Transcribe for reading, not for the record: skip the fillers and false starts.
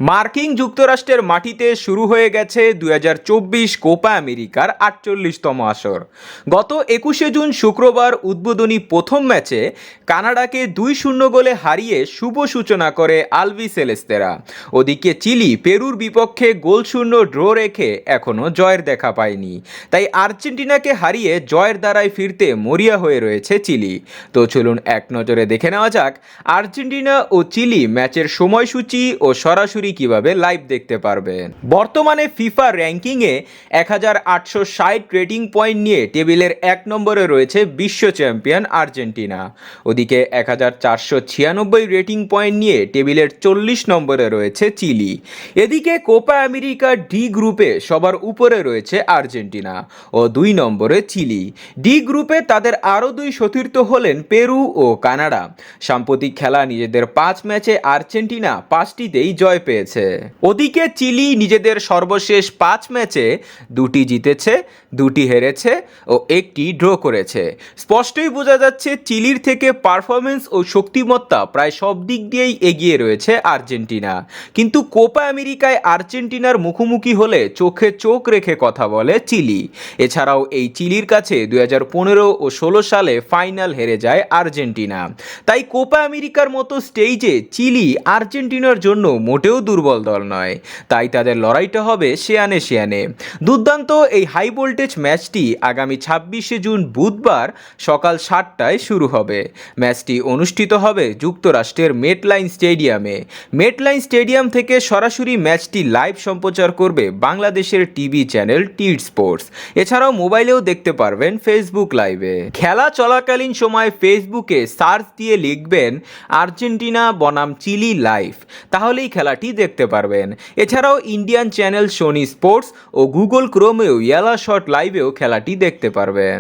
মার্কিন যুক্তরাষ্ট্রের মাটিতে শুরু হয়ে গেছে 2024 কোপা আমেরিকার 48তম আসর। গত 21শে জুন শুক্রবার উদ্বোধনী প্রথম ম্যাচে কানাডাকে 2-0 গোলে হারিয়ে শুভ সূচনা করে আলবি সেলেস্তেরা। ওদিকে চিলি পেরুর বিপক্ষে গোলশূন্য ড্র রেখে এখনও জয়ের দেখা পায়নি, তাই আর্জেন্টিনাকে হারিয়ে জয়ের দ্বারায় ফিরতে মরিয়া হয়ে রয়েছে চিলি। তো চলুন এক নজরে দেখে নেওয়া যাক আর্জেন্টিনা ও চিলি ম্যাচের সময়সূচি ও সরাসরি কিভাবে লাইভ দেখতে পারবেন। বর্তমানে ফিফা র্যাঙ্কিংয়ে 1860 রেটিং পয়েন্ট নিয়ে টেবিলের 1 নম্বরে রয়েছে বিশ্ব চ্যাম্পিয়ন আর্জেন্টিনা। ওদিকে 1496 রেটিং পয়েন্ট নিয়ে টেবিলের 40 নম্বরে রয়েছে চিলি। এদিকে কোপা আমেরিকা ডি গ্রুপে সবার উপরে রয়েছে আর্জেন্টিনা ও 2 নম্বরে চিলি। ডি গ্রুপে তাদের আরও 2 সতীর্থ হলেন পেরু ও কানাডা। সাম্প্রতিক খেলা নিজেদের 5 ম্যাচে আর্জেন্টিনা 5টিতেই জয় পেয়েছে। ওদিকে চিলি নিজেদের সর্বশেষ 5 ম্যাচে 2টি জিতেছে, 2টি হেরেছে ও 1টি ড্র করেছে। স্পষ্টই বোঝা যাচ্ছে চিলির থেকে পারফরমেন্স ও শক্তিমত্তা প্রায় সব দিক দিয়েই এগিয়ে রয়েছে আর্জেন্টিনা। কিন্তু কোপা আমেরিকায় আর্জেন্টিনার মুখোমুখি হলে চোখে চোখ রেখে কথা বলে চিলি। এছাড়াও এই চিলির কাছে 2015 ও 16 সালে ফাইনাল হেরে যায় আর্জেন্টিনা। তাই কোপা আমেরিকার মতো স্টেজে চিলি আর্জেন্টিনার জন্য মোটেও দুর্বল দল নয়, তাই তাদের লড়াইটা হবে সেয়ানে সেয়ানে। দুর্দান্ত এই হাই ভোল্টেজ ম্যাচটি আগামী 26শে জুন বুধবার সকাল 7টায় শুরু হবে। ম্যাচটি অনুষ্ঠিত হবে যুক্তরাষ্ট্রের মেটলাইন স্টেডিয়ামে। মেটলাইন স্টেডিয়াম থেকে সরাসরি ম্যাচটি লাইভ সম্প্রচার করবে বাংলাদেশের টিভি চ্যানেল টিড স্পোর্টস। এছাড়াও মোবাইলেও দেখতে পারবেন ফেসবুক লাইভে। খেলা চলাকালীন সময় ফেসবুকে সার্চ দিয়ে লিখবেন আর্জেন্টিনা বনাম চিলি লাইভ, তাহলেই খেলাটি দেখতে পারবেন। এছাড়াও ইন্ডিয়ান চ্যানেল সোনি স্পোর্টস ও গুগল ক্রোমেও ইয়ালা শট লাইভেও খেলাটি দেখতে পারবেন।